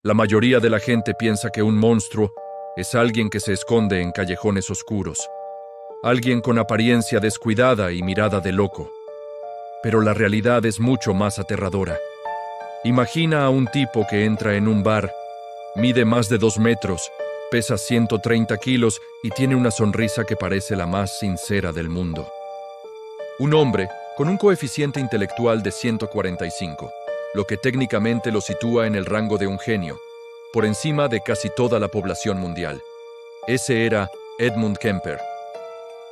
La mayoría de la gente piensa que un monstruo es alguien que se esconde en callejones oscuros, alguien con apariencia descuidada y mirada de loco. Pero la realidad es mucho más aterradora. Imagina a un tipo que entra en un bar, mide más de 2 metros, pesa 130 kilos y tiene una sonrisa que parece la más sincera del mundo. Un hombre con un coeficiente intelectual de 145, lo que técnicamente lo sitúa en el rango de un genio, por encima de casi toda la población mundial. Ese era Edmund Kemper.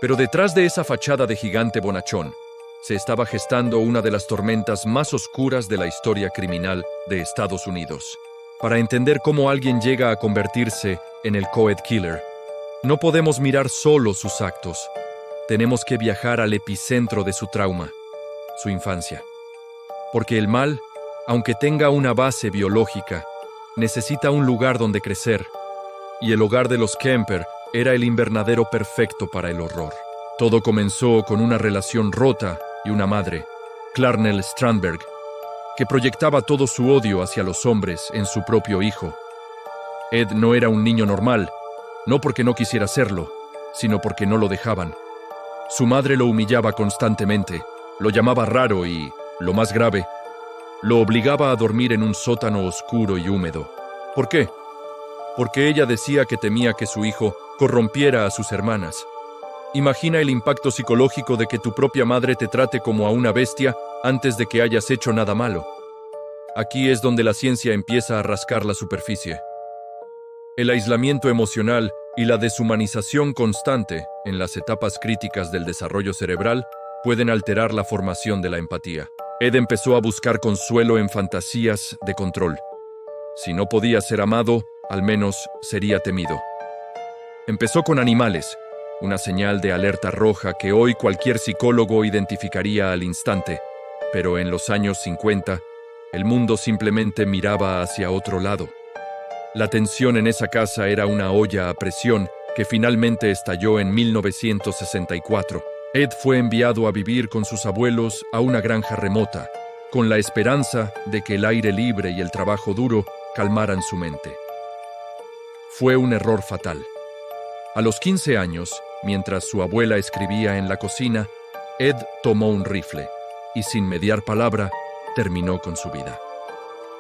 Pero detrás de esa fachada de gigante bonachón, se estaba gestando una de las tormentas más oscuras de la historia criminal de Estados Unidos. Para entender cómo alguien llega a convertirse en el Coed Killer, no podemos mirar solo sus actos. Tenemos que viajar al epicentro de su trauma, su infancia. Porque el mal, aunque tenga una base biológica, necesita un lugar donde crecer. Y el hogar de los Kemper era el invernadero perfecto para el horror. Todo comenzó con una relación rota y una madre, Clarnell Strandberg, que proyectaba todo su odio hacia los hombres en su propio hijo. Ed no era un niño normal, no porque no quisiera serlo, sino porque no lo dejaban. Su madre lo humillaba constantemente, lo llamaba raro y, lo más grave, lo obligaba a dormir en un sótano oscuro y húmedo. ¿Por qué? Porque ella decía que temía que su hijo corrompiera a sus hermanas. Imagina el impacto psicológico de que tu propia madre te trate como a una bestia antes de que hayas hecho nada malo. Aquí es donde la ciencia empieza a rascar la superficie. El aislamiento emocional y la deshumanización constante en las etapas críticas del desarrollo cerebral pueden alterar la formación de la empatía. Ed empezó a buscar consuelo en fantasías de control. Si no podía ser amado, al menos sería temido. Empezó con animales, una señal de alerta roja que hoy cualquier psicólogo identificaría al instante, pero en los años 50, el mundo simplemente miraba hacia otro lado. La tensión en esa casa era una olla a presión que finalmente estalló en 1964. Ed fue enviado a vivir con sus abuelos a una granja remota, con la esperanza de que el aire libre y el trabajo duro calmaran su mente. Fue un error fatal. A los 15 años, mientras su abuela escribía en la cocina, Ed tomó un rifle y, sin mediar palabra, terminó con su vida.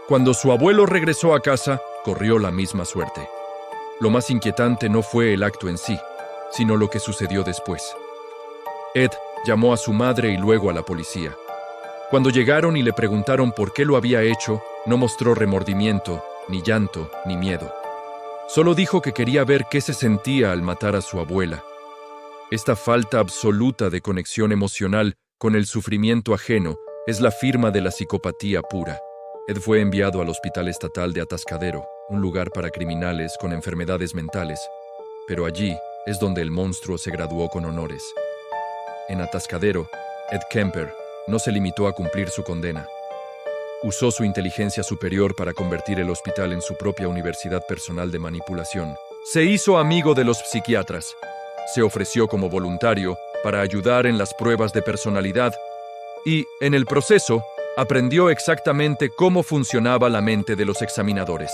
Cuando su abuelo regresó a casa, corrió la misma suerte. Lo más inquietante no fue el acto en sí, sino lo que sucedió después. Ed llamó a su madre y luego a la policía. Cuando llegaron y le preguntaron por qué lo había hecho, no mostró remordimiento, ni llanto, ni miedo. Solo dijo que quería ver qué se sentía al matar a su abuela. Esta falta absoluta de conexión emocional con el sufrimiento ajeno es la firma de la psicopatía pura. Ed fue enviado al Hospital Estatal de Atascadero, un lugar para criminales con enfermedades mentales, pero allí es donde el monstruo se graduó con honores. En Atascadero, Ed Kemper no se limitó a cumplir su condena. Usó su inteligencia superior para convertir el hospital en su propia universidad personal de manipulación. Se hizo amigo de los psiquiatras. Se ofreció como voluntario para ayudar en las pruebas de personalidad y, en el proceso, aprendió exactamente cómo funcionaba la mente de los examinadores.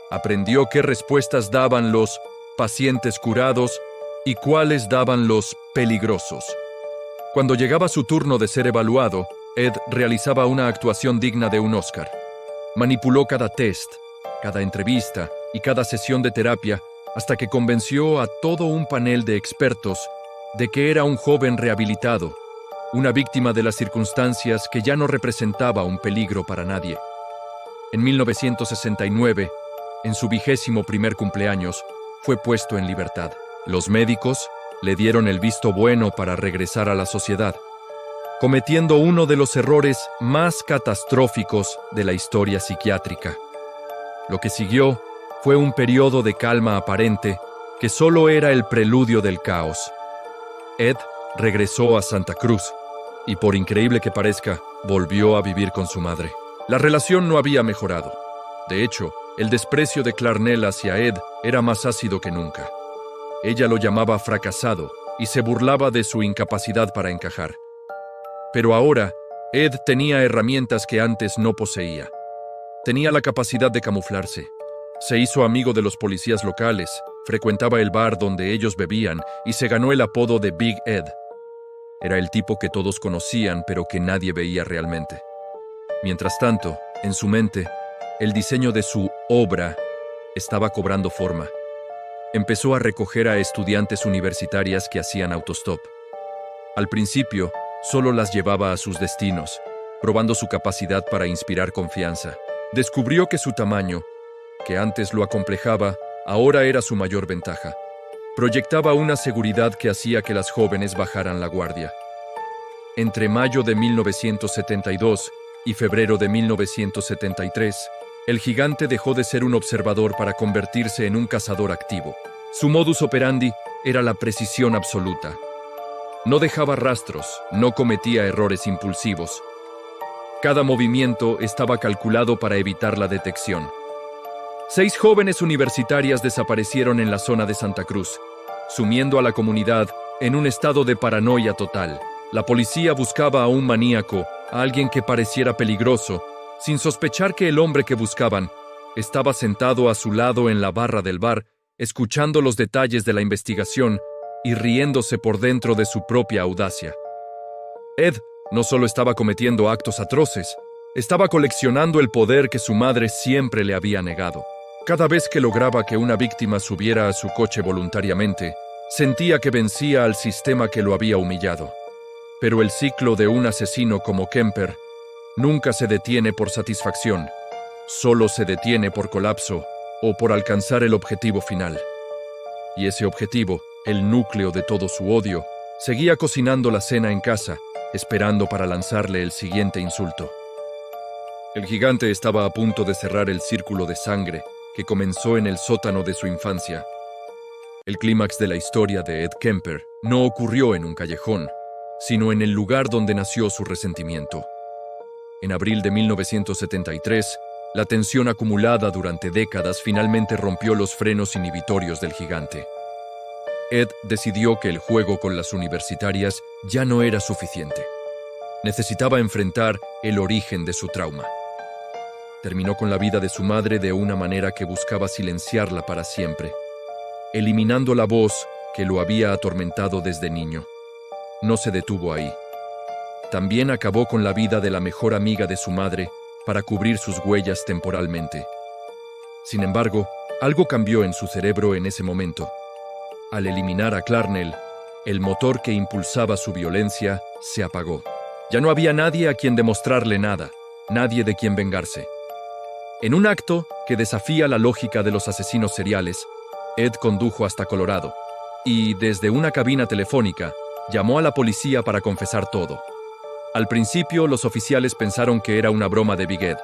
Aprendió qué respuestas daban los pacientes curados y cuáles daban los peligrosos. Cuando llegaba su turno de ser evaluado, Ed realizaba una actuación digna de un Oscar. Manipuló cada test, cada entrevista y cada sesión de terapia hasta que convenció a todo un panel de expertos de que era un joven rehabilitado, una víctima de las circunstancias que ya no representaba un peligro para nadie. En 1969, en su 21º cumpleaños, fue puesto en libertad. Los médicos le dieron el visto bueno para regresar a la sociedad, cometiendo uno de los errores más catastróficos de la historia psiquiátrica. Lo que siguió fue un periodo de calma aparente que solo era el preludio del caos. Ed regresó a Santa Cruz y, por increíble que parezca, volvió a vivir con su madre. La relación no había mejorado. De hecho, el desprecio de Clarnell hacia Ed era más ácido que nunca. Ella lo llamaba fracasado y se burlaba de su incapacidad para encajar. Pero ahora, Ed tenía herramientas que antes no poseía. Tenía la capacidad de camuflarse. Se hizo amigo de los policías locales, frecuentaba el bar donde ellos bebían y se ganó el apodo de Big Ed. Era el tipo que todos conocían pero que nadie veía realmente. Mientras tanto, en su mente, el diseño de su obra estaba cobrando forma. Empezó a recoger a estudiantes universitarias que hacían autostop. Al principio, solo las llevaba a sus destinos, probando su capacidad para inspirar confianza. Descubrió que su tamaño, que antes lo acomplejaba, ahora era su mayor ventaja. Proyectaba una seguridad que hacía que las jóvenes bajaran la guardia. Entre mayo de 1972 y febrero de 1973, el gigante dejó de ser un observador para convertirse en un cazador activo. Su modus operandi era la precisión absoluta. No dejaba rastros, no cometía errores impulsivos. Cada movimiento estaba calculado para evitar la detección. 6 jóvenes universitarias desaparecieron en la zona de Santa Cruz, sumiendo a la comunidad en un estado de paranoia total. La policía buscaba a un maníaco, a alguien que pareciera peligroso, sin sospechar que el hombre que buscaban estaba sentado a su lado en la barra del bar, escuchando los detalles de la investigación y riéndose por dentro de su propia audacia. Ed no solo estaba cometiendo actos atroces, estaba coleccionando el poder que su madre siempre le había negado. Cada vez que lograba que una víctima subiera a su coche voluntariamente, sentía que vencía al sistema que lo había humillado. Pero el ciclo de un asesino como Kemper nunca se detiene por satisfacción, solo se detiene por colapso o por alcanzar el objetivo final. Y ese objetivo, el núcleo de todo su odio, seguía cocinando la cena en casa, esperando para lanzarle el siguiente insulto. El gigante estaba a punto de cerrar el círculo de sangre que comenzó en el sótano de su infancia. El clímax de la historia de Ed Kemper no ocurrió en un callejón, sino en el lugar donde nació su resentimiento. En abril de 1973, la tensión acumulada durante décadas finalmente rompió los frenos inhibitorios del gigante. Ed decidió que el juego con las universitarias ya no era suficiente. Necesitaba enfrentar el origen de su trauma. Terminó con la vida de su madre de una manera que buscaba silenciarla para siempre, eliminando la voz que lo había atormentado desde niño. No se detuvo ahí. También acabó con la vida de la mejor amiga de su madre para cubrir sus huellas temporalmente. Sin embargo, algo cambió en su cerebro en ese momento. Al eliminar a Clarnell, el motor que impulsaba su violencia se apagó. Ya no había nadie a quien demostrarle nada, nadie de quien vengarse. En un acto que desafía la lógica de los asesinos seriales, Ed condujo hasta Colorado y, desde una cabina telefónica, llamó a la policía para confesar todo. Al principio, los oficiales pensaron que era una broma de Big Ed.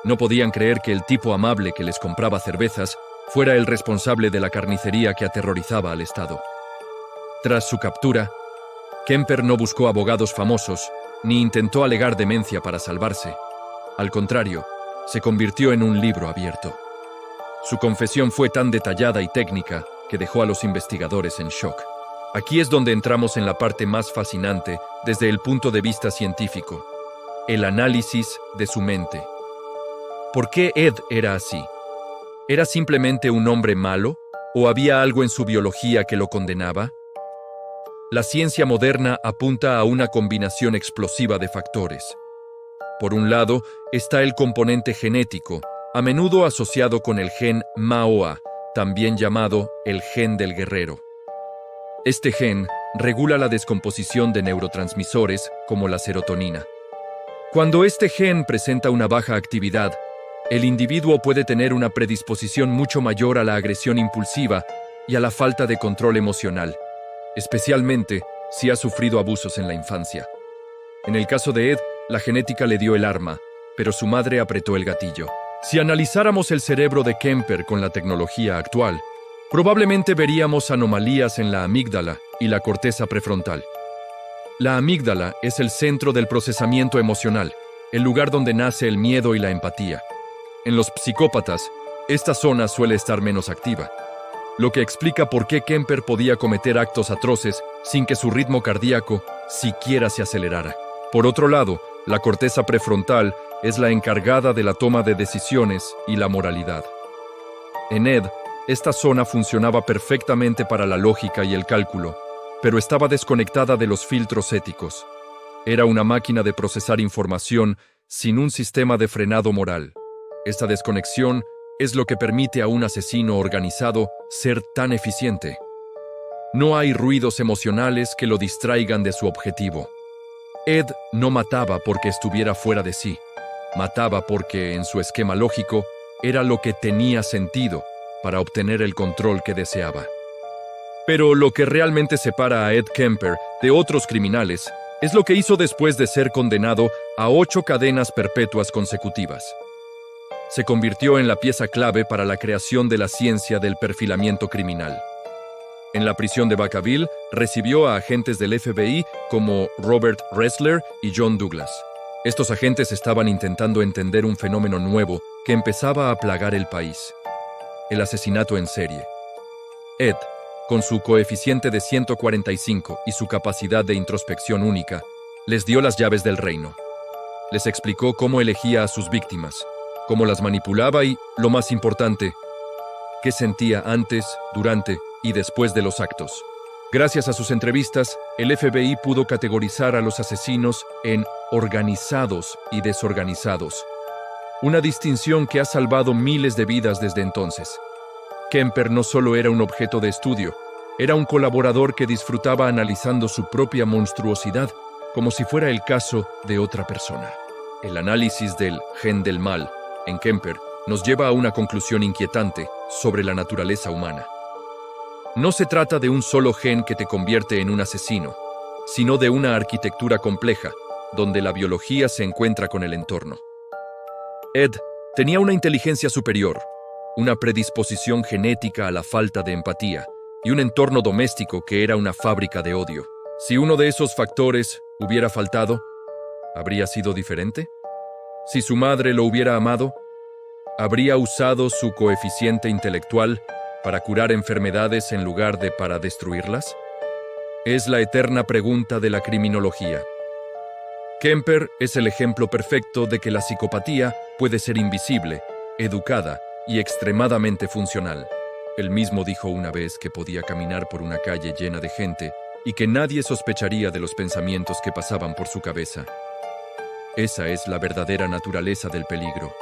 No podían creer que el tipo amable que les compraba cervezas fuera el responsable de la carnicería que aterrorizaba al estado. Tras su captura, Kemper no buscó abogados famosos ni intentó alegar demencia para salvarse. Al contrario, se convirtió en un libro abierto. Su confesión fue tan detallada y técnica que dejó a los investigadores en shock. Aquí es donde entramos en la parte más fascinante desde el punto de vista científico, el análisis de su mente. ¿Por qué Ed era así? ¿Era simplemente un hombre malo o había algo en su biología que lo condenaba? La ciencia moderna apunta a una combinación explosiva de factores. Por un lado, está el componente genético, a menudo asociado con el gen MAOA, también llamado el gen del guerrero. Este gen regula la descomposición de neurotransmisores como la serotonina. Cuando este gen presenta una baja actividad, el individuo puede tener una predisposición mucho mayor a la agresión impulsiva y a la falta de control emocional, especialmente si ha sufrido abusos en la infancia. En el caso de Ed, la genética le dio el arma, pero su madre apretó el gatillo. Si analizáramos el cerebro de Kemper con la tecnología actual, probablemente veríamos anomalías en la amígdala y la corteza prefrontal. La amígdala es el centro del procesamiento emocional, el lugar donde nace el miedo y la empatía. En los psicópatas, esta zona suele estar menos activa, lo que explica por qué Kemper podía cometer actos atroces sin que su ritmo cardíaco siquiera se acelerara. Por otro lado, la corteza prefrontal es la encargada de la toma de decisiones y la moralidad. En Ed, esta zona funcionaba perfectamente para la lógica y el cálculo, pero estaba desconectada de los filtros éticos. Era una máquina de procesar información sin un sistema de frenado moral. Esta desconexión es lo que permite a un asesino organizado ser tan eficiente. No hay ruidos emocionales que lo distraigan de su objetivo. Ed no mataba porque estuviera fuera de sí. Mataba porque, en su esquema lógico, era lo que tenía sentido para obtener el control que deseaba. Pero lo que realmente separa a Ed Kemper de otros criminales es lo que hizo después de ser condenado a 8 cadenas perpetuas consecutivas. Se convirtió en la pieza clave para la creación de la ciencia del perfilamiento criminal. En la prisión de Vacaville recibió a agentes del FBI como Robert Ressler y John Douglas. Estos agentes estaban intentando entender un fenómeno nuevo que empezaba a plagar el país: el asesinato en serie. Ed, con su coeficiente de 145 y su capacidad de introspección única, les dio las llaves del reino. Les explicó cómo elegía a sus víctimas, cómo las manipulaba y, lo más importante, qué sentía antes, durante y después de los actos. Gracias a sus entrevistas, el FBI pudo categorizar a los asesinos en organizados y desorganizados, una distinción que ha salvado miles de vidas desde entonces. Kemper no solo era un objeto de estudio, era un colaborador que disfrutaba analizando su propia monstruosidad como si fuera el caso de otra persona. El análisis del gen del mal en Kemper nos lleva a una conclusión inquietante sobre la naturaleza humana. No se trata de un solo gen que te convierte en un asesino, sino de una arquitectura compleja, donde la biología se encuentra con el entorno. Ed tenía una inteligencia superior, una predisposición genética a la falta de empatía y un entorno doméstico que era una fábrica de odio. Si uno de esos factores hubiera faltado, ¿habría sido diferente? Si su madre lo hubiera amado, ¿habría usado su coeficiente intelectual para curar enfermedades en lugar de para destruirlas? Es la eterna pregunta de la criminología. Kemper es el ejemplo perfecto de que la psicopatía puede ser invisible, educada y extremadamente funcional. Él mismo dijo una vez que podía caminar por una calle llena de gente y que nadie sospecharía de los pensamientos que pasaban por su cabeza. Esa es la verdadera naturaleza del peligro,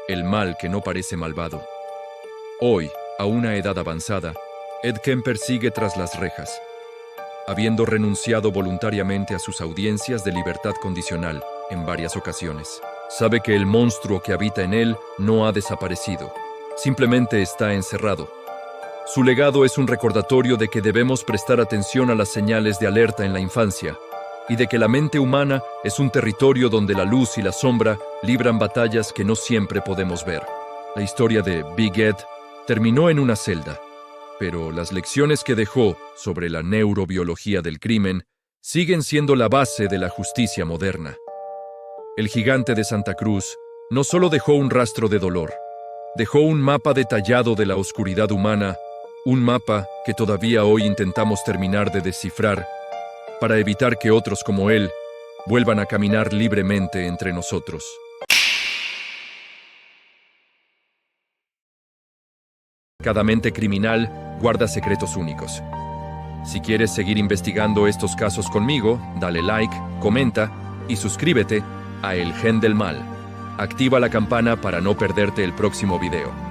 el mal que no parece malvado. Hoy, a una edad avanzada, Ed Kemper sigue tras las rejas, habiendo renunciado voluntariamente a sus audiencias de libertad condicional en varias ocasiones. Sabe que el monstruo que habita en él no ha desaparecido, simplemente está encerrado. Su legado es un recordatorio de que debemos prestar atención a las señales de alerta en la infancia y de que la mente humana es un territorio donde la luz y la sombra libran batallas que no siempre podemos ver. La historia de Big Ed terminó en una celda, pero las lecciones que dejó sobre la neurobiología del crimen siguen siendo la base de la justicia moderna. El gigante de Santa Cruz no solo dejó un rastro de dolor, dejó un mapa detallado de la oscuridad humana, un mapa que todavía hoy intentamos terminar de descifrar para evitar que otros como él vuelvan a caminar libremente entre nosotros. Cada mente criminal guarda secretos únicos. Si quieres seguir investigando estos casos conmigo, dale like, comenta y suscríbete a El Gen del Mal. Activa la campana para no perderte el próximo video.